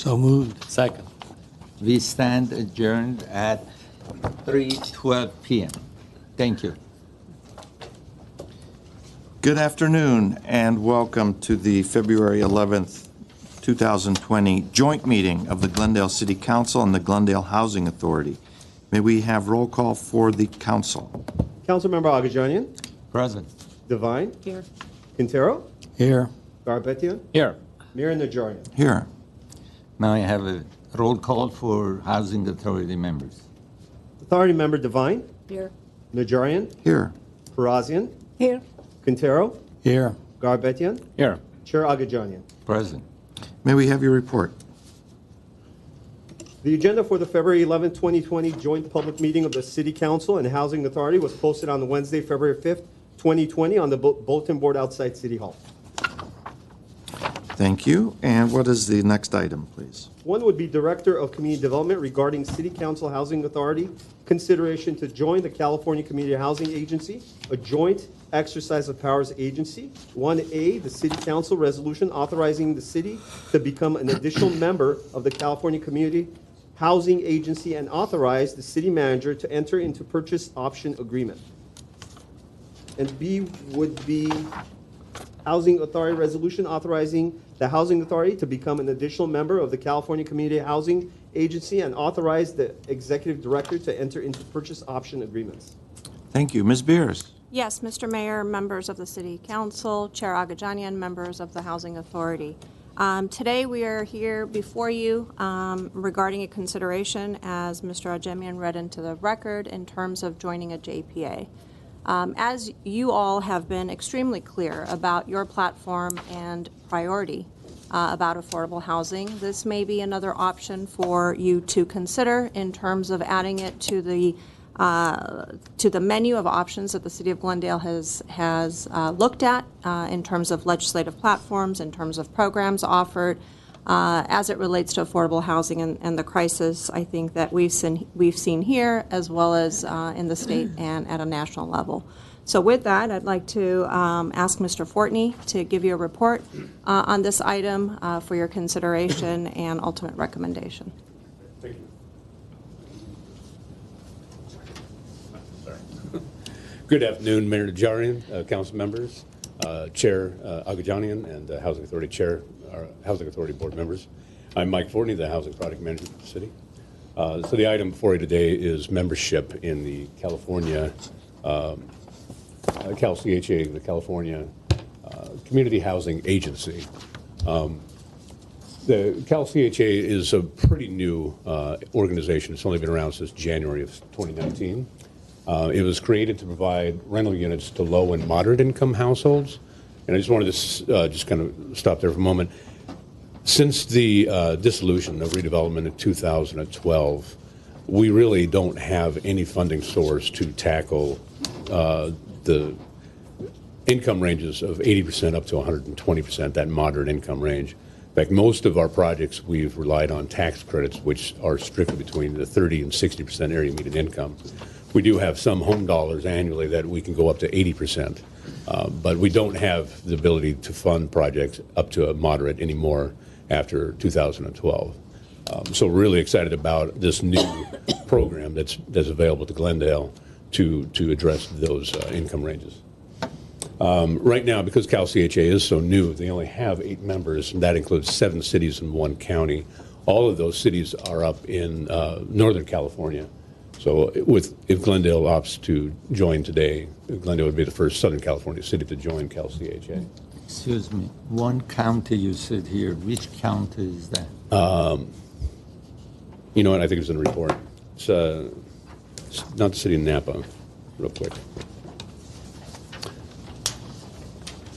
So moved. Second. We stand adjourned at 3:12 p.m. Thank you. Good afternoon and welcome to the February 11th, 2020 joint meeting of the Glendale City Council and the Glendale Housing Authority. May we have roll call for the council? Councilmember Agajanian. Present. Devine. Here. Quintero. Here. Garbettian. Here. Mayor Najarian. Here. May I have a roll call for Housing Authority members? Authority member Devine. Here. Najarian. Here. Parazian. Here. Quintero. Here. Garbettian. Here. Chair Agajanian. Present. May we have your report? The agenda for the February 11, 2020 joint public meeting of the City Council and Housing Authority was posted on the Wednesday, February 5th, 2020 on the bulletin board outside City Hall. Thank you. And what is the next item, please? One would be Director of Community Development regarding City Council Housing Authority consideration to join the California Community Housing Agency, a joint exercise of powers agency. 1A, the City Council resolution authorizing the city to become an additional member of the California Community Housing Agency and authorize the city manager to enter into purchase option agreement. And B would be Housing Authority resolution authorizing the Housing Authority to become an additional member of the California Community Housing Agency and authorize the executive director to enter into purchase option agreements. Thank you. Ms. Beers? Yes, Mr. Mayor, members of the City Council, Chair Agajanian, members of the Housing Authority. Today we are here before you regarding a consideration, as Mr. Agajanian read into the record, in terms of joining a JPA. As you all have been extremely clear about your platform and priority about affordable housing, this may be another option for you to consider in terms of adding it to the menu of options that the City of Glendale has looked at in terms of legislative platforms, in terms of programs offered, as it relates to affordable housing and the crisis, I think, that we've seen here, as well as in the state and at a national level. So with that, I'd like to ask Mr. Fortney to give you a report on this item for your consideration and ultimate recommendation. Thank you. Good afternoon, Mayor Najarian, council members, Chair Agajanian, and Housing Authority Chair, our Housing Authority board members. I'm Mike Fortney, the Housing Project Manager for the city. So the item before you today is membership in the California CalCHA, the California Community Housing Agency. The CalCHA is a pretty new organization. It's only been around since January of 2019. It was created to provide rental units to low and moderate income households. And I just wanted to just kind of stop there for a moment. Since the dissolution of redevelopment in 2012, we really don't have any funding source to tackle the income ranges of 80% up to 120%, that moderate income range. In fact, most of our projects, we've relied on tax credits, which are strictly between the 30 and 60% area median income. We do have some home dollars annually that we can go up to 80%, but we don't have the ability to fund projects up to a moderate anymore after 2012. So we're really excited about this new program that's available to Glendale to address those income ranges. Right now, because CalCHA is so new, they only have 8 members, and that includes 7 cities and 1 county. All of those cities are up in Northern California. So if Glendale opts to join today, Glendale would be the first Southern California city to join CalCHA. Excuse me, 1 county you said here. Which county is that? You know what? I think it's in the report. It's not the city of Napa, real quick.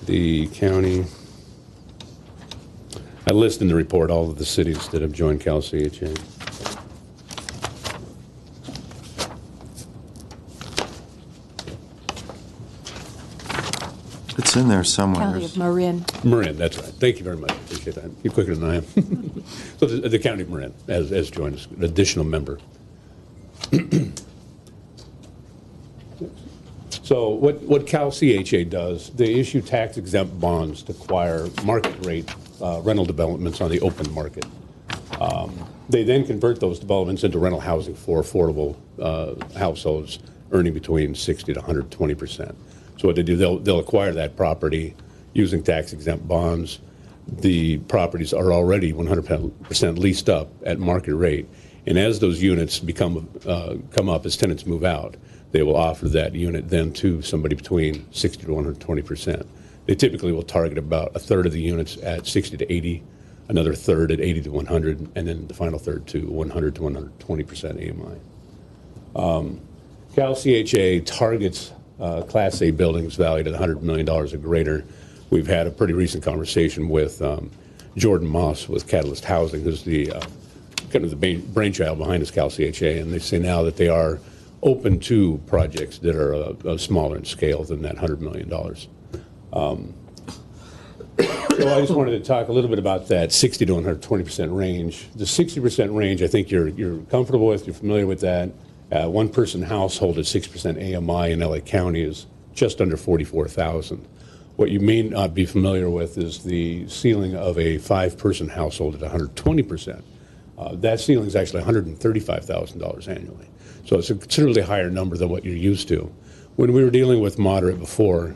The county. I list in the report all of the cities that have joined CalCHA. It's in there somewhere. County of Marin. Marin, that's right. Thank you very much. Appreciate that. You're quicker than I am. So the county of Marin has joined us, an additional member. So what CalCHA does, they issue tax-exempt bonds to acquire market rate rental developments on the open market. They then convert those developments into rental housing for affordable households earning between 60 to 120%. So what they do, they'll acquire that property using tax-exempt bonds. The properties are already 100% leased up at market rate, and as those units come up as tenants move out, they will offer that unit then to somebody between 60 to 120%. They typically will target about a third of the units at 60 to 80, another third at 80 to 100, and then the final third to 100 to 120% AMI. Cal CHA targets Class A buildings valued at $100 million or greater. We've had a pretty recent conversation with Jordan Moss with Catalyst Housing, who's the kind of the brainchild behind this Cal CHA, and they say now that they are open to projects that are smaller in scale than that $100 million. So I just wanted to talk a little bit about that 60 to 120% range. The 60% range, I think you're comfortable with, you're familiar with that. One-person household at 6% AMI in LA County is just under $44,000. What you may not be familiar with is the ceiling of a five-person household at 120%. That ceiling is actually $135,000 annually. So it's a considerably higher number than what you're used to. When we were dealing with moderate before,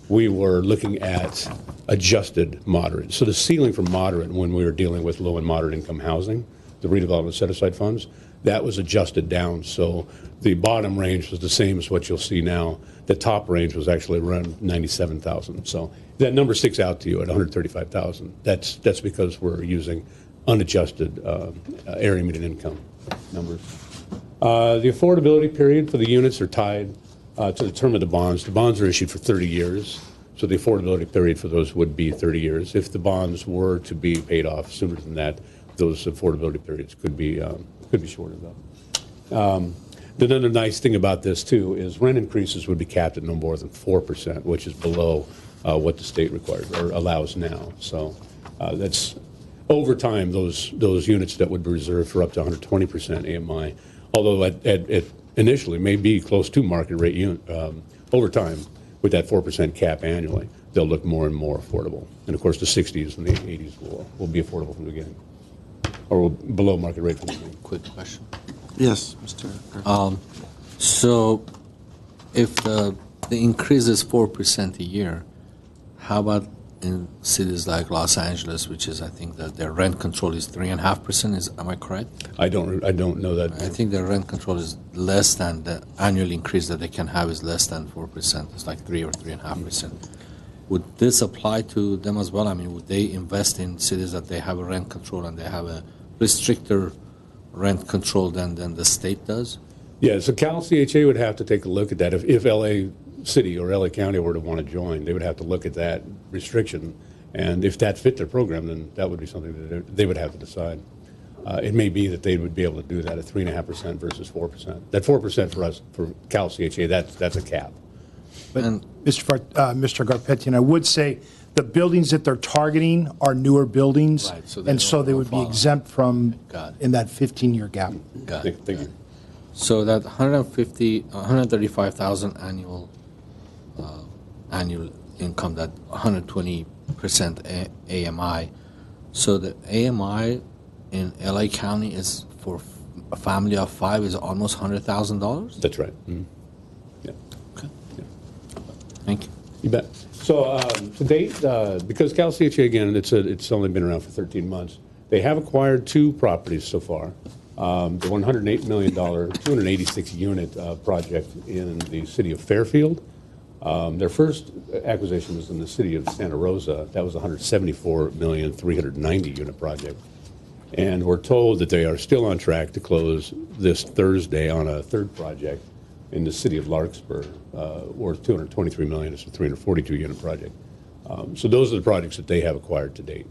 we were looking at adjusted moderate. So the ceiling for moderate when we were dealing with low and moderate income housing, the redevelopment set-aside funds, that was adjusted down. So the bottom range was the same as what you'll see now. The top range was actually around 97,000. So that number sticks out to you at 135,000. That's because we're using unadjusted area median income numbers. The affordability period for the units are tied to the term of the bonds. The bonds are issued for 30 years, so the affordability period for those would be 30 years. If the bonds were to be paid off sooner than that, those affordability periods could be shorter, though. The other nice thing about this, too, is rent increases would be capped at no more than 4%, which is below what the state requires or allows now. So that's over time, those units that would be reserved for up to 120% AMI, although at initially may be close to market rate over time with that 4% cap annually, they'll look more and more affordable. And of course, the 60s and the 80s will be affordable from the beginning, or below market rate from the beginning. Quick question. Yes, Mr. So if the increase is 4% a year, how about in cities like Los Angeles, which is, I think that their rent control is 3.5%, am I correct? I don't know that. I think their rent control is less than the annual increase that they can have is less than 4%. It's like 3 or 3.5%. Would this apply to them as well? I mean, would they invest in cities that they have a rent control and they have a stricter rent control than the state does? Yeah, so Cal CHA would have to take a look at that. If LA City or LA County were to want to join, they would have to look at that restriction. And if that fit their program, then that would be something that they would have to decide. It may be that they would be able to do that at 3.5% versus 4%. That 4% for us, for Cal CHA, that's a cap. But Mr. Garpetian, I would say the buildings that they're targeting are newer buildings, Right, so they and so don't they would be fall. exempt from Got it. in that 15-year gap. Got it. Thank you. So that 135,000 annual income, that 120% AMI. So the AMI in LA County is for a family of 5 is almost $100,000. That's right. Mhm. Yeah. Okay. Thank you. You bet. So to date, because Cal CHA, again, it's only been around for 13 months, they have acquired 2 properties so far. The $108 million, 286-unit project in the city of Fairfield. Their first acquisition was in the city of Santa Rosa. That was a $174 million, 390-unit project. And we're told that they are still on track to close this Thursday on a third project in the city of Larkspur, worth $223 million. It's a 342-unit project. So those are the projects that they have acquired to date.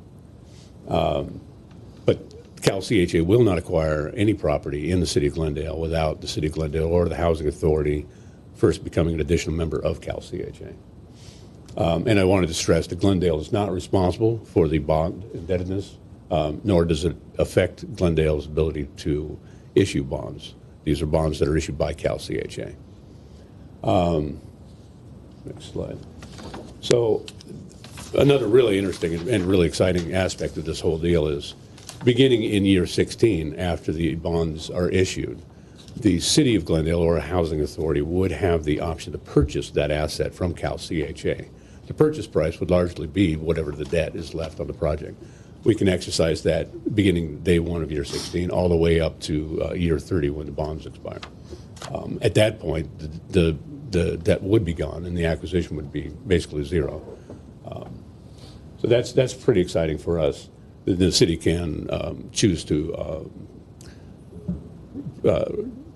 But Cal CHA will not acquire any property in the city of Glendale without the city of Glendale or the Housing Authority first becoming an additional member of Cal CHA. And I wanted to stress that Glendale is not responsible for the bond indebtedness, nor does it affect Glendale's ability to issue bonds. These are bonds that are issued by Cal CHA. Next slide. So another really interesting and really exciting aspect of this whole deal is beginning in year 16, after the bonds are issued, the city of Glendale or a housing authority would have the option to purchase that asset from Cal CHA. The purchase price would largely be whatever the debt is left on the project. We can exercise that beginning day 1 of year 16 all the way up to year 30 when the bonds expire. At that point, the debt would be gone and the acquisition would be basically zero. So that's pretty exciting for us. The city can choose to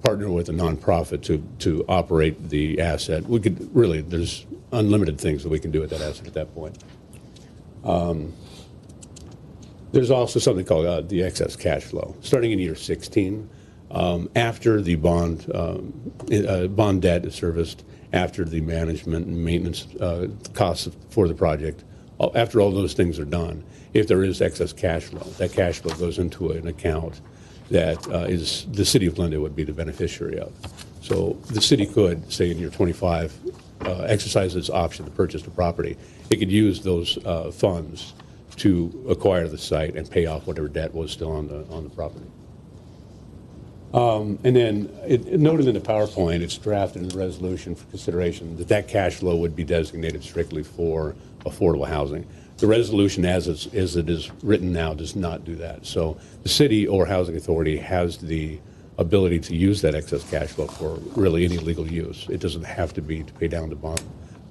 partner with a nonprofit to operate the asset. We could really, there's unlimited things that we can do with that asset at that point. There's also something called the excess cash flow. Starting in year 16, after the bond debt is serviced, after the management and maintenance costs for the project, after all those things are done, if there is excess cash flow, that cash flow goes into an account that is the city of Glendale would be the beneficiary of. So the city could, say in year 25, exercise its option to purchase the property. It could use those funds to acquire the site and pay off whatever debt was still on the property. And then it noted in the PowerPoint, it's drafted in the resolution for consideration that cash flow would be designated strictly for affordable housing. The resolution as it is written now does not do that. So the city or housing authority has the ability to use that excess cash flow for really any legal use. It doesn't have to be to pay down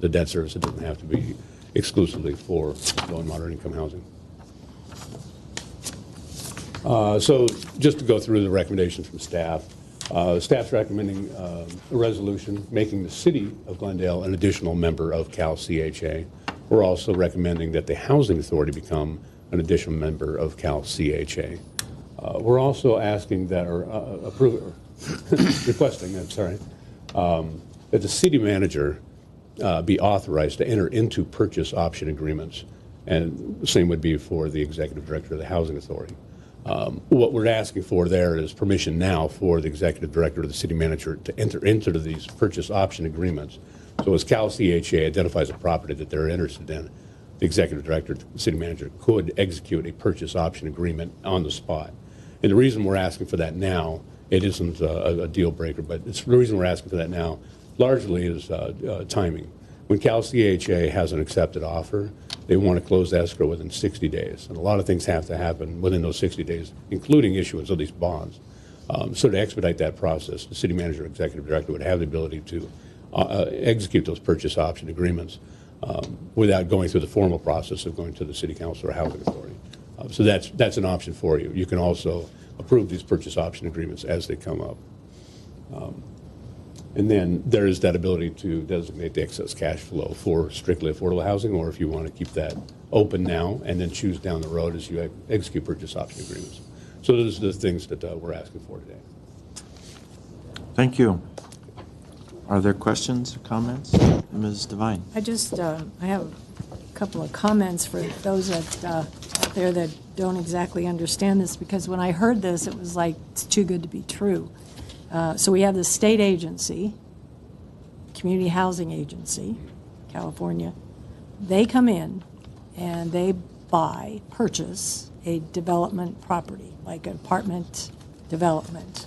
the debt service. It doesn't have to be exclusively for low and moderate income housing. So just to go through the recommendations from staff, staff's recommending a resolution making the city of Glendale an additional member of Cal CHA. We're also recommending that the housing authority become an additional member of Cal CHA. We're also asking that, or requesting, that the city manager be authorized to enter into purchase option agreements, and the same would be for the executive director of the housing authority. What we're asking for there is permission now for the executive director or the city manager to enter into these purchase option agreements. So as Cal CHA identifies a property that they're interested in, the executive director, the city manager could execute a purchase option agreement on the spot. And the reason we're asking for that now, it isn't a deal breaker, but the reason we're asking for that now largely is timing. When Cal CHA has an accepted offer, they want to close escrow within 60 days. And a lot of things have to happen within those 60 days, including issuance of these bonds. So to expedite that process, the city manager or executive director would have the ability to execute those purchase option agreements without going through the formal process of going to the city council or housing authority. So that's an option for you. You can also approve these purchase option agreements as they come up. And then there is that ability to designate the excess cash flow for strictly affordable housing, or if you want to keep that open now and then choose down the road as you execute purchase option agreements. So those are the things that we're asking for today. Thank you. Are there questions or comments? Ms. Devine? I have a couple of comments for those out there that don't exactly understand this, because when I heard this, it was like, it's too good to be true. So we have the state agency, Community Housing Agency, California. They come in and they purchase a development property, like an apartment development.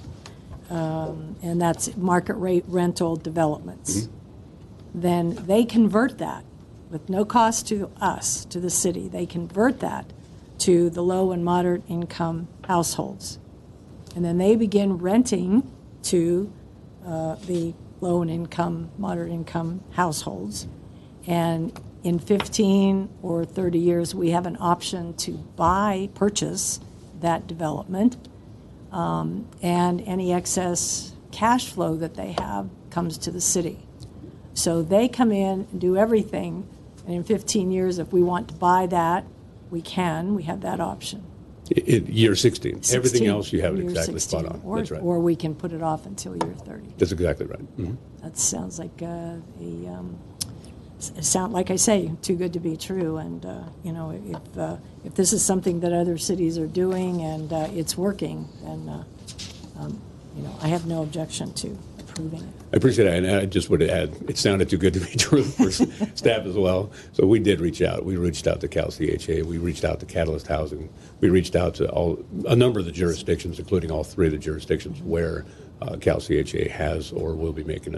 And that's market rate rental developments. Mm-hmm. Then they convert that with no cost to us, to the city. They convert that to the low and moderate income households. And then they begin renting to the low and income, moderate income households. And in 15 or 30 years, we have an option to purchase that development. And any excess cash flow that they have comes to the city. So they come in and do everything, and in 15 years, if we want to buy that, we can. We have that option. In year 16. Everything else you have it exactly 16. spot on. That's right. Or we can put it off until year 30. That's exactly right. Mm-hmm. That sounds like like I say, too good to be true. And if this is something that other cities are doing and it's working, then I have no objection to approving approving it. I appreciate that, and I just would add, it sounded too good to be true for staff as well. So we did reach out. We reached out to Cal CHA. We reached out to Catalyst Housing. We reached out to a number of the jurisdictions, including all three of the jurisdictions where Cal CHA has or will be making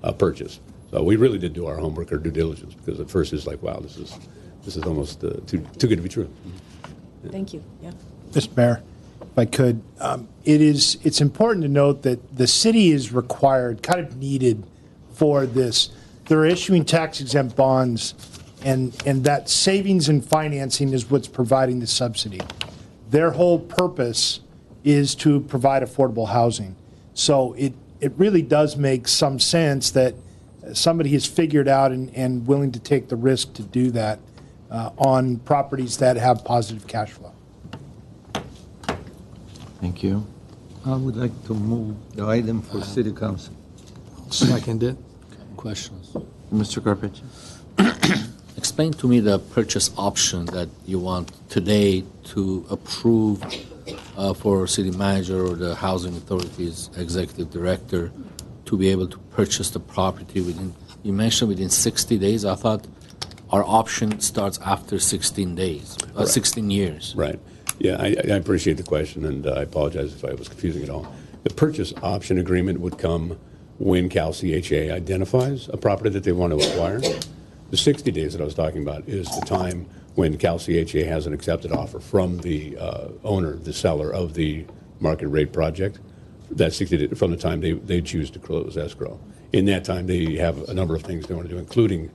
a purchase. So we really did do our homework, our due diligence, because at first it's like, wow, this is almost too good to be true. Thank you, yeah. Mr. Mayor, if I could, it's important to note that the city is required, kind of needed for this. They're issuing tax-exempt bonds, and that savings and financing is what's providing the subsidy. Their whole purpose is to provide affordable housing. So it really does make some sense that somebody has figured out and willing to take the risk to do that on properties that have positive cash flow. Thank you. I would like to move the item for city council. Second it. Questions? Mr. Garpetian? Explain to me the purchase option that you want today to approve for city manager or the housing authority's executive director to be able to purchase the property within, you mentioned within 60 days. I thought our option starts after 16 days, 16 years. Right. Yeah, I appreciate the question, and I apologize if I was confusing it all. The purchase option agreement would come when Cal CHA identifies a property that they want to acquire. The 60 days that I was talking about is the time when Cal CHA has an accepted offer from the owner, the seller of the market rate project. That's 60 days from the time they choose to close escrow. In that time, they have a number of things they want to do, including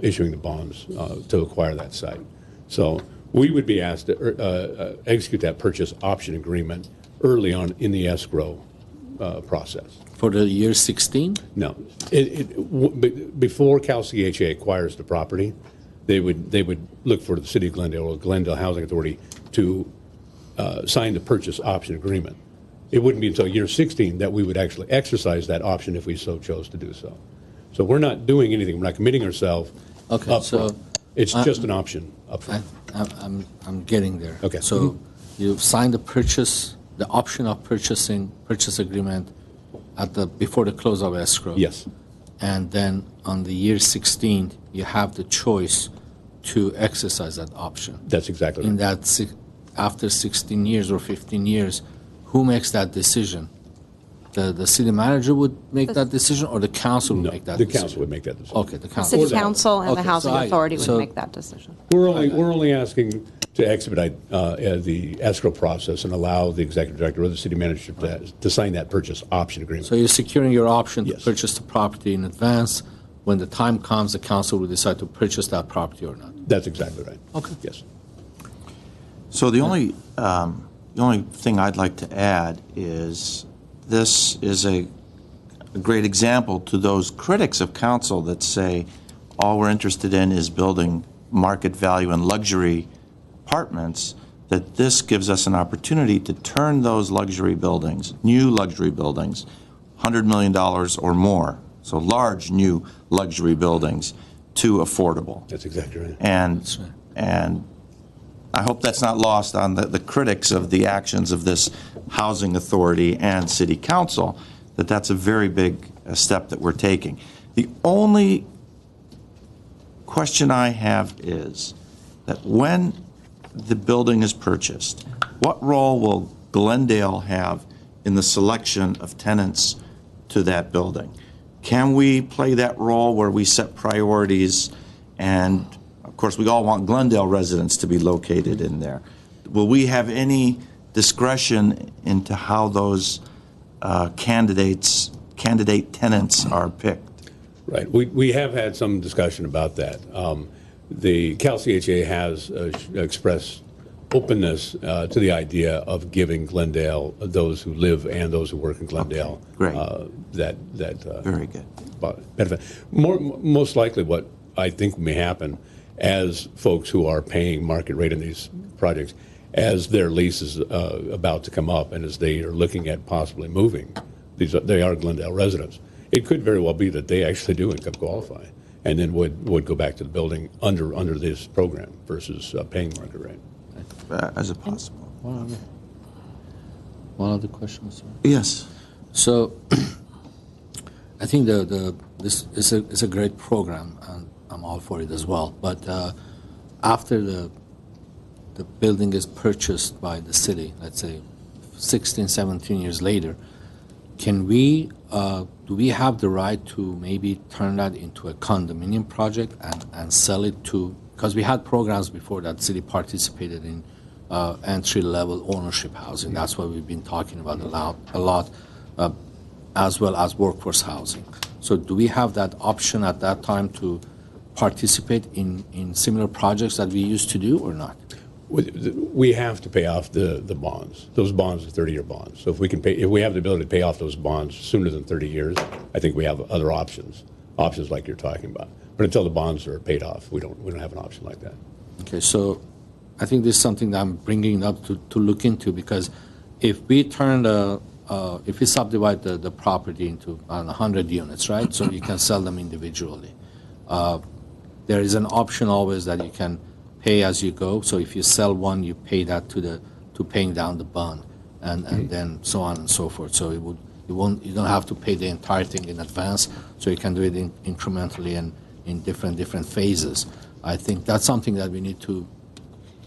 issuing the bonds to acquire that site. So we would be asked to execute that purchase option agreement early on in the escrow process. For the year 16? No. Before Cal CHA acquires the property, they would look for the City of Glendale or Glendale Housing Authority to sign the purchase option agreement. It wouldn't be until year 16 that we would actually exercise that option if we so chose to do so. So we're not doing anything. We're not committing ourselves Okay, so it's just an option up front. I'm getting there. Okay. So you signed the option of purchase agreement before the close of escrow. Yes. And then on the year 16, you have the choice to exercise that option. That's exactly right. In that, after 16 years or 15 years, who makes that decision? The city manager would make that decision, or the council would No, make that the decision? council would make that decision. Okay, the The council. city council and the Okay, housing so authority so would make that decision. We're only asking to expedite the escrow process and allow the executive director or the city manager to sign that purchase option agreement. So you're securing your option to Yes. purchase the property in advance. When the time comes, the council will decide to purchase that property or not. That's exactly right. Okay. Yes. So the only thing I'd like to add is this is a great example to those critics of council that say all we're interested in is building market value and luxury apartments, that this gives us an opportunity to turn those luxury buildings, new luxury buildings, $100 million or more, so large new luxury buildings, to affordable. That's exactly right. That's right. And I hope that's not lost on the critics of the actions of this housing authority and city council, that that's a very big step that we're taking. The only question I have is that when the building is purchased, what role will Glendale have in the selection of tenants to that building? Can we play that role where we set priorities? And of course, we all want Glendale residents to be located in there. Will we have any discretion into how those candidate tenants are picked? Right. We have had some discussion about that. The Cal CHA has expressed openness to the idea of giving Glendale, those who live and those who work in Glendale, Great. That Very good. benefit. Most likely, what I think may happen, as folks who are paying market rate in these projects, as their lease is about to come up and as they are looking at possibly moving, they are Glendale residents. It could very well be that they actually do income qualify and then would go back to the building under this program versus paying market rate. As a possible. One other question, sir. Yes. So I think this is a great program, and I'm all for it as well. But after the building is purchased by the city, let's say 16, 17 years later, can we do we have the right to maybe turn that into a condominium project and sell it to? Because we had programs before that city participated in entry-level ownership housing. That's what we've been talking about a lot, as well as workforce housing. So do we have that option at that time to participate in similar projects that we used to do or not? We have to pay off the bonds. Those bonds are 30-year bonds. So if we have the ability to pay off those bonds sooner than 30 years, I think we have other options like you're talking about. But until the bonds are paid off, we don't have an option like that. Okay, so I think this is something that I'm bringing up to look into, because if we if we subdivide the property into 100 units, right? So you can sell them individually. There is an option always that you can pay as you go. So if you sell one, you pay that to paying down the bond, and then so on and so forth. So you don't have to pay the entire thing in advance. So you can do it incrementally and in different phases. I think that's something that we need to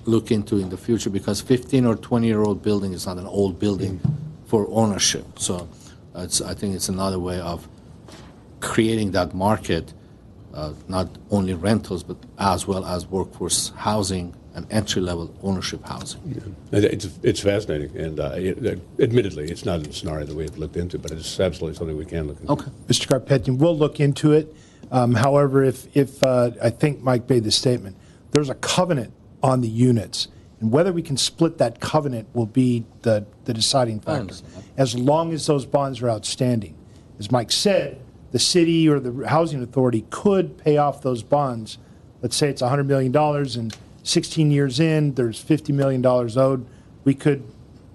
look into in the future, because 15 or 20-year-old building is not an old building for ownership. So I think it's another way of creating that market, not only rentals, but as well as workforce housing and entry-level ownership housing. Yeah. It's fascinating, and admittedly, it's not a scenario that we have looked into, but it's absolutely something we can look into. Okay. Mr. Garpetian, we'll look into it. However, if I think Mike made the statement, there's a covenant on the units, and whether we can split that covenant will be the deciding factor, understand. as long as those bonds are outstanding. As Mike said, the city or the housing authority could pay off those bonds. Let's say it's $100 million, and 16 years in, there's $50 million owed. We could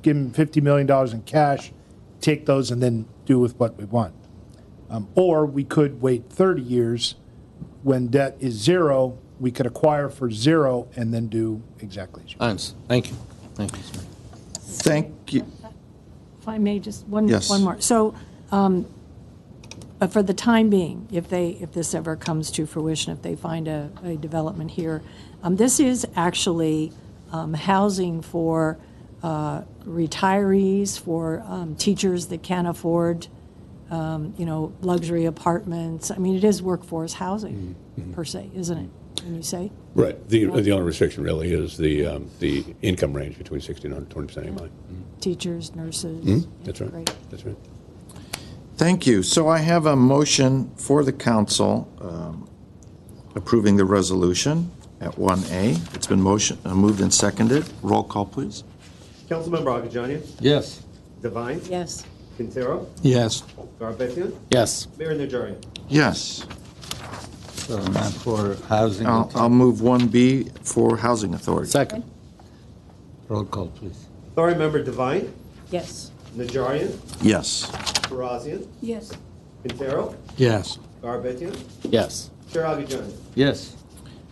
give them $50 million in cash, take those, and then do with what we want. Or we could wait 30 years when debt is zero. We could acquire for zero and then do exactly as you. Thank you. Thank you, sir. Thank you. If I may, just one Yes. more. So, for the time being, if this ever comes to fruition, if they find a development here, this is actually housing for retirees, for teachers that can't afford, luxury apartments. I mean, it is workforce housing per se, isn't it? When you say Right. The only restriction really is the income range between 16 and 120% AMI. teachers, nurses. That's right. Great. That's right. Thank you. So I have a motion for the council approving the resolution at 1A. It's been moved and seconded. Roll call, please. Councilmember Agajanian? Yes. Devine? Yes. Quintero? Yes. Garabetian? Yes. Mayor Najarian? Yes. So now for housing. I'll move 1B for Housing Authority. Second. Roll call, please. Authority Member Devine? Yes. Najarian? Yes. Farazian? Yes. Quintero? Yes. Garabetian? Yes. Chair Agajanian? Yes.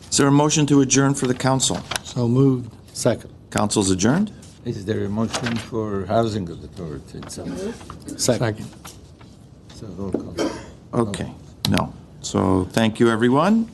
Is there a motion to adjourn for the council? So moved. Second. Council's adjourned? Is there a motion for housing authority itself? Second. So roll call. Okay. No. So thank you, everyone.